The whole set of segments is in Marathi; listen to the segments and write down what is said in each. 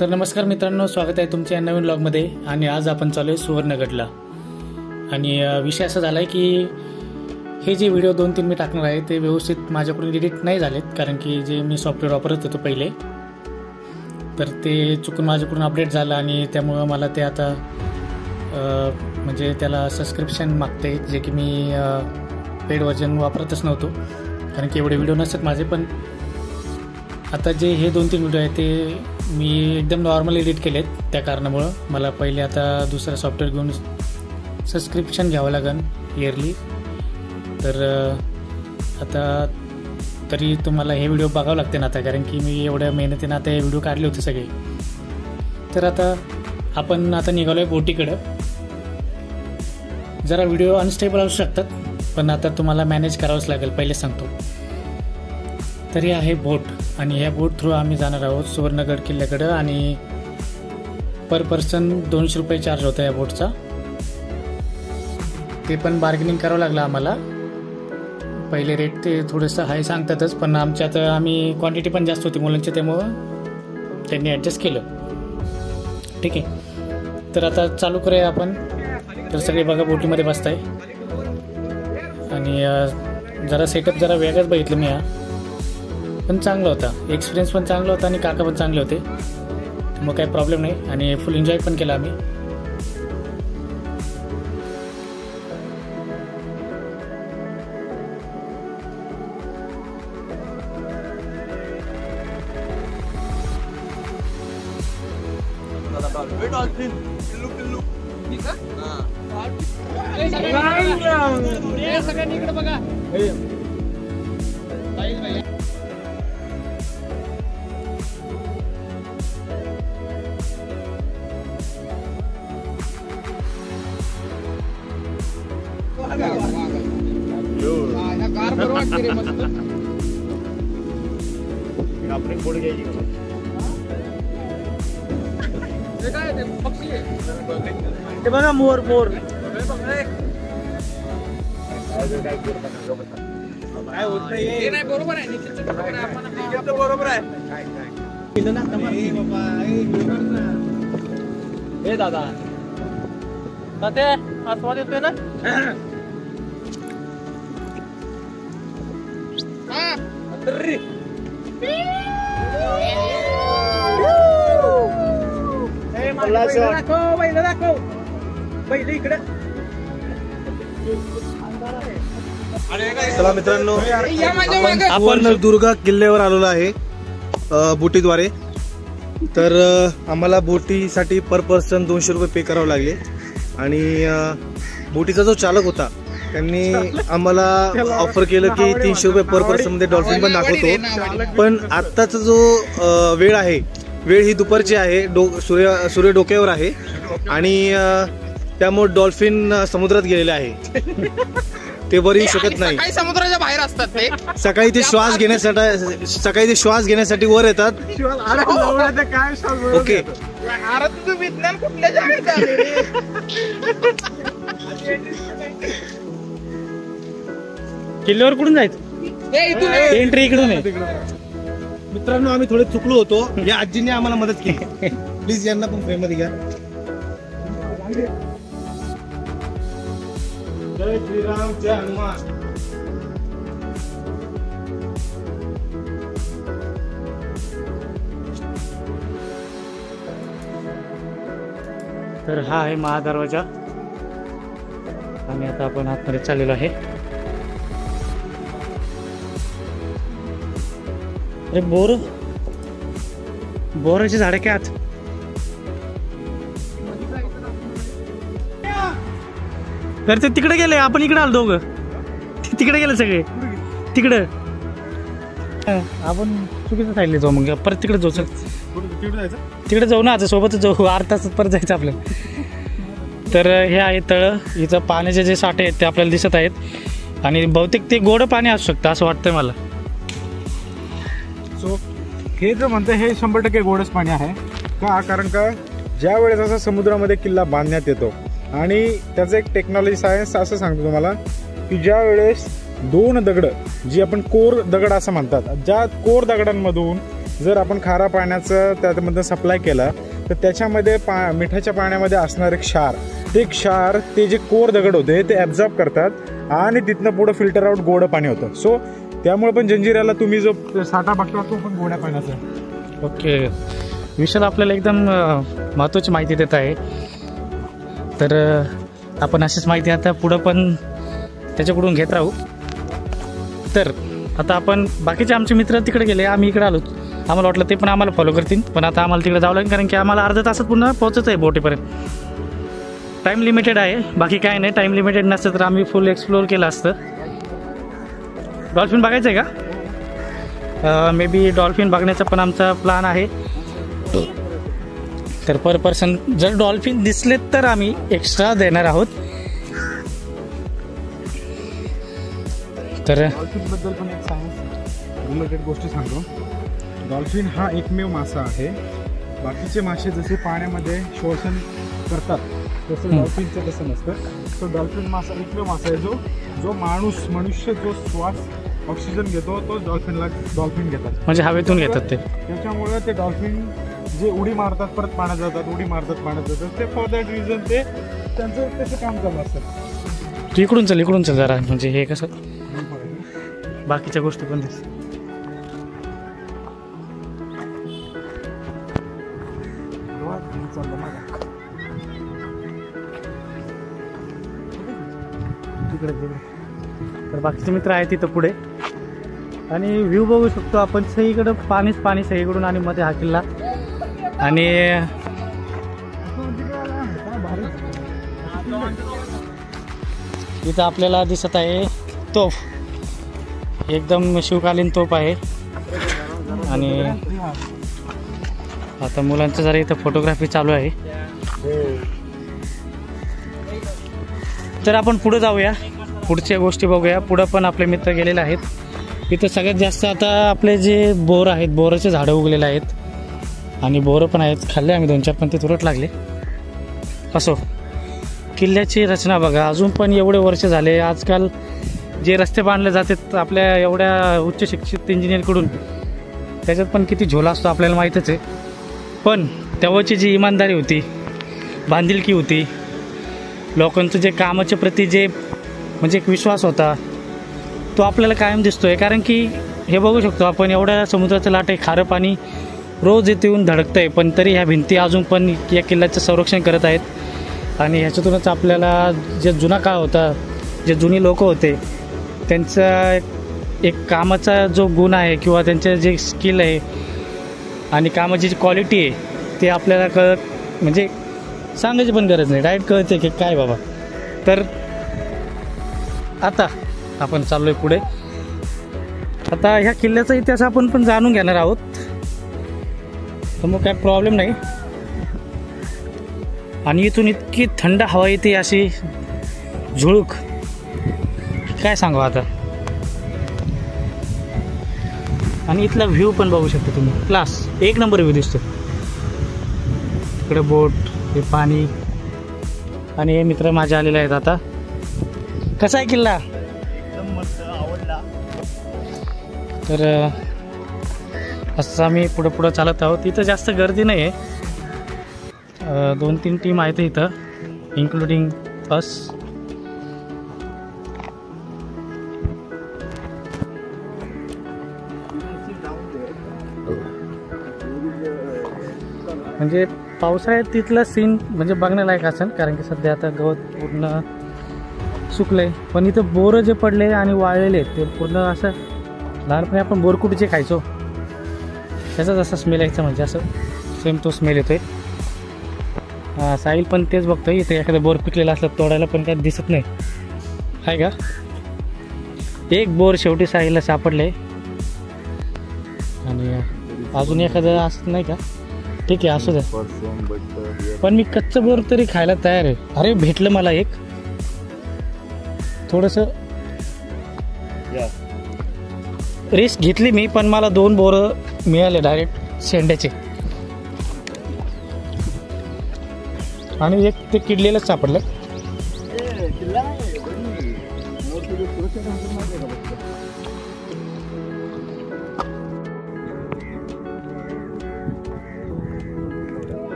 तर नमस्कार मित्रांनो, स्वागत आहे तुमच्या नवीन व्लॉगमध्ये। आणि आज आपण चालू आहे सुवर्णगडला। आणि विषय असा झाला आहे की हे जे व्हिडिओ 2-3 मी टाकणार आहे ते व्यवस्थित माझ्याकडून एडिट नाही झालेत, कारण की जे मी सॉफ्टवेअर वापरत होतो पहिले तर ते चुकून माझ्याकडून अपडेट झालं आणि त्यामुळे मला ते आता म्हणजे त्याला सबस्क्रिप्शन मागते, जे की मी पेड व्हर्जन वापरतच नव्हतो, कारण की एवढे व्हिडिओ नसतात माझे। पण आता जे हे 2-3 व्हिडिओ आहेत ते मी एकदम नॉर्मल एडिट केलेत, त्या कारणामुळं मला पहिले आता दुसरा सॉफ्टवेअर घेऊन सबस्क्रिप्शन घ्यावं लागेल इयरली। तर आता तरी तुम्हाला हे व्हिडिओ बघावं लागते ना आता, कारण की मी एवढ्या मेहनतीनं आता हे व्हिडिओ काढले होते सगळे। तर आता आपण आता निघालो आहे बोटीकडं। जरा व्हिडिओ अनस्टेबल असू शकतात, पण आता तुम्हाला मॅनेज करावंच लागेल, पहिले सांगतो। तर हे आहे बोट, आणि ह्या बोट थ्रू आम्ही जाणार आहोत सुवर्णगड किल्ल्याकडं। आणि पर पर्सन 200 रुपये चार्ज होता या बोटचा। ते पण बार्गेनिंग करावं लागलं आम्हाला। पहिले रेट ते थोडंसं हाय सांगतातच, पण आमच्यात आम्ही क्वांटिटी पण जास्त होती मुलांची, त्यामुळं त्यांनी ॲडजस्ट केलं। ठीक आहे, तर आता चालू करूया आपण। तर सगळे बघा बोटीमध्ये बसताय, आणि जरा सेटअप जरा वेगळाच बघितलं मी, पण चांगला होता, एक्सपिरियन्स पण चांगला होता आणि काका पण चांगले होते, मग काही प्रॉब्लेम नाही। आणि फुल एन्जॉय पण केला आम्ही। सगळ्यांनी इकडे बघा। ते बघा मोर मोर काय होत नाही, बरोबर आहे, बरोबर आहे। हे दादा ते आस्वाद येतोय ना। चला मित्रांनो, आपण दुर्गा किल्ल्यावर आलेलो आहे बोटीद्वारे। तर आम्हाला बोटीसाठी पर पर्सन 200 रुपये पे करावे लागले। आणि बोटीचा जो चालक होता त्यांनी आम्हाला ऑफर केलं की 300 रुपये पर पर्सन मध्ये डॉल्फिन पण दाखवतो। पण आत्ताचा जो वेळ आहे, वेळ ही दुपारची आहे, सूर्य डोक्यावर आहे, आणि त्यामुळे डॉल्फिन समुद्रात गेलेले आहे, ते वर येऊ शकत नाही। समुद्राच्या बाहेर असतात ते, सकाळी ते श्वास घेण्यासाठी वर येतात। ओके, विज्ञान कुठल्या जागेत आले? किल्ल्यावर कुठून जायचं? एंट्री इकडून आहे। मित्रांनो, आम्ही थोडे चुकलो होतो, या आजीने आम्हाला मदत केली। प्लीज यांना पण फ्रेम मध्ये घ्या। जय श्रीराम, जय हनुमान। तर हा आहे महादरवाजा, आणि आता आपण आतमध्ये चाललेलो आहे। अरे बोराची झाडे काय आत? तर ते तिकडे गेले, आपण इकडे आलो दोघं, तिकडे गेले सगळे तिकडे। आपण चुकीचं सांगितले जाऊ, मग परत तिकडे जाऊ। तिकडे जाऊ ना, आता सोबतच जाऊ, अर्धा तासात परत जायचं आपल्याला। तर हे आहे तळ, इथं पाण्याचे जे साठे आहेत ते आपल्याला दिसत आहेत, आणि बहुतेक ते गोड पाणी असू शकतं असं वाटतंय मला। सो हे जे म्हणतं हे 100% गोडच पाणी आहे का, कारण का ज्या वेळेस असा समुद्रामध्ये किल्ला बांधण्यात येतो, आणि त्याचं एक टेक्नॉलॉजी सायन्स असं सांगतो तुम्हाला की ज्या वेळेस दोन दगड जी आपण कोर दगड असं म्हणतात, ज्या कोर दगडांमधून जर आपण खारा पाण्याचं त्यामधनं सप्लाय केला तर त्याच्यामध्ये मिठाच्या पाण्यामध्ये असणारे क्षार, ते क्षार ते जे कोर दगड होते ते ॲब्झॉर्ब करतात आणि तिथनं पुढं फिल्टर आउट गोड पाणी होतं. सो त्यामुळे पण जंजिऱ्याला तुम्ही जो साठा बघता तो पण गोड्या पाण्याचा. ओके, विशाल आपल्याला एकदम महत्त्वाची माहिती देत आहे. तर आपण अशीच माहिती आता पुढं पण त्याच्याकडून घेत राहू. तर आता आपण बाकीचे आमचे मित्र तिकडे गेले, आम्ही इकडे आलो. आम्हाला वाटलं ते पण आम्हाला फॉलो करतील, पण आता आम्हाला तिकडे जावं लागेल कारण की आम्हाला अर्धा तासात पुन्हा पोहोचत आहे बोटीपर्यंत. टाईम लिमिटेड आहे, बाकी काय नाही. टाईम लिमिटेड नसतं तर आम्ही फुल एक्सप्लोअर केलं असतं. डॉल्फिन बघायचं आहे का? मे बी डॉल्फिन बघण्याचा पण आमचा प्लॅन आहे. तर पर पर्सन जर डॉल्फिन दिसलेत तर आम्ही एक्स्ट्रा देणार आहोत. तर डॉल्फिनबद्दल पण एक सायन्स रिलेटेड गोष्टी सांगतो. डॉल्फिन हा एकमेव मासा आहे. बाकीचे मासे जसे पाण्यामध्ये श्वसन करतात तसं डॉल्फिनचं तसं नसतं. तो डॉल्फिन मासा एकमेव मासा आहे जो मनुष्य जो श्वास ऑक्सिजन घेतो तो डॉल्फिन घेतात, म्हणजे हवेतून घेतात ते. त्याच्यामुळे ते डॉल्फिन जे उडी मारतात परत पाण्यात जातात, उडी मारतात पाण्यात जातात, ते फॉर दॅट रिझन ते त्यांचं त्याचं काम चालू असतं. इकडून चल जरा, म्हणजे हे कसं बाकीच्या गोष्टी पण दिसत. तर बाकीचे मित्र आहेत तिथं पुढे आणि व्ह्यू बघू शकतो आपण. सगळीकडं पाणीच पाणी सगळीकडून आणि मध्ये हा किल्ला. आणि इथं आपल्याला दिसत आहे तोफ, एकदम शिवकालीन तोफ आहे. आणि आता मुलांचं जरा इथं फोटोग्राफी चालू आहे. तर आपण पुढे जाऊया, पुढच्या गोष्टी बघूया. पुढं पण आपले मित्र गेलेले आहेत. इथं सगळ्यात जास्त आता आपले जे बोर आहेत, बोराचे झाडं उगलेले आहेत आणि बोरं पण आहेत. खाल्ले आम्ही 2-4 पण ते तुरट लागले. असो, किल्ल्याची रचना बघा, अजून पण एवढे वर्ष झाले. आजकाल जे रस्ते बांधले जातात आपल्या एवढ्या उच्च शिक्षित इंजिनियरकडून, त्याच्यात पण किती झोला असतो आपल्याला माहीतच आहे. पण तेव्हाची जी इमानदारी होती, बांधिलकी होती, लोकांचं जे कामाच्या प्रती जे म्हणजे एक विश्वास होता, तो आपल्याला कायम दिसतोय. कारण की हे बघू शकतो आपण, एवढ्या समुद्राचं लाट आहे, खारं पाणी रोज इथे येऊन धडकतं आहे, पण तरी ह्या भिंती अजून पण या किल्ल्याचं संरक्षण करत आहेत. आणि ह्याच्यातूनच आपल्याला जे जुना काळ होता, जे जुनी लोक होते, त्यांचा एक कामाचा जो गुण आहे किंवा त्यांचं जे स्किल आहे आणि कामाची जी क्वालिटी आहे ते आपल्याला म्हणजे सांगायची पण गरज नाही, डायरेक्ट कळते की काय बाबा. तर आता आपण चाललोय पुढे. आता ह्या किल्ल्याचा इतिहास आपण पण जाणून घेणार आहोत, तर मग काय प्रॉब्लेम नाही. आणि इथून इतकी थंड हवा येते, अशी झुळूक, काय सांगू आता. आणि इथला व्ह्यू पण बघू शकता तुम्ही, क्लास, एक नंबर व्ह्यू दिसतो. इकडे बोट, हे पाणी. आणि हे मित्र माझे आलेले आहेत. आता कसा आहे किल्ला? आवडला. तर असं आम्ही पुढं चालत आहोत. इथं जास्त गर्दी नाही आहे, 2-3 टीम आहेत इथं, इन्क्लुडिंग अस. म्हणजे पावसाळ्यात तिथलं सीन म्हणजे बघण्यालायक असेल, कारण की सध्या आता गवत पूर्ण सुकलंय. पण इथं बोरं जे पडले आणि वाळलेले ते पूर्ण असं, लहानपणी आपण बोरकुट जे खायचो त्याचा जसा स्मेल यायचा, म्हणजे असं सेम तो स्मेल येतोय. साहिल पण तेच बघतोय. इथे एखादा बोर पिकलेला असला तोडायला पण काय दिसत नाही आहे का. एक बोर शेवटी साहिलला सापडले आणि अजून एखादं असं नाही का. ठीक आहे, असू द्या. पण मी कच्चं बोर तरी खायला तयार आहे. अरे भेटलं मला एक, थोडंसं रिस्क घेतली मी, पण मला 2 बोरं मिळाले डायरेक्ट शेंड्याचे. आणि एक ते किडलेलंच सापडलं.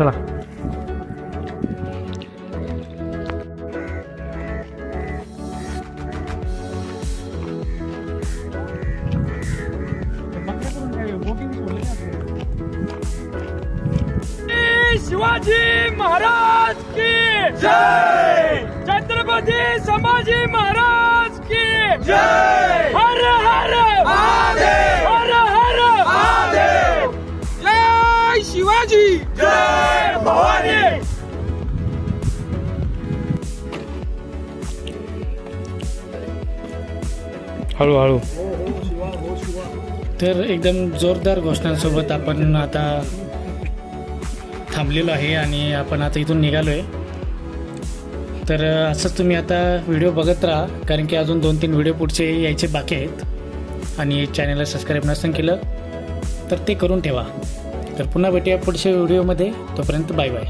चला. शिवाजी महाराज की जय. छत्रपती संभाजी महाराज की जय. हर हर महादेव. हर हर महादेव. जय शिवाजी. जय भवानी. हळूहळू. तर एकदम जोरदार घोषणांसोबत आपण आता थांबलेलो आहे आणि आपण आता इथून निघालोय. तर असंच तुम्ही आता व्हिडिओ बघत राहा, कारण की अजून 2-3 व्हिडिओ पुढचे यायचे बाकी आहेत. आणि चॅनलला सबस्क्राईब नसेल केलं तर ते करून ठेवा. तर पुन्हा भेटूया पुढच्या व्हिडिओमध्ये. तोपर्यंत बाय बाय.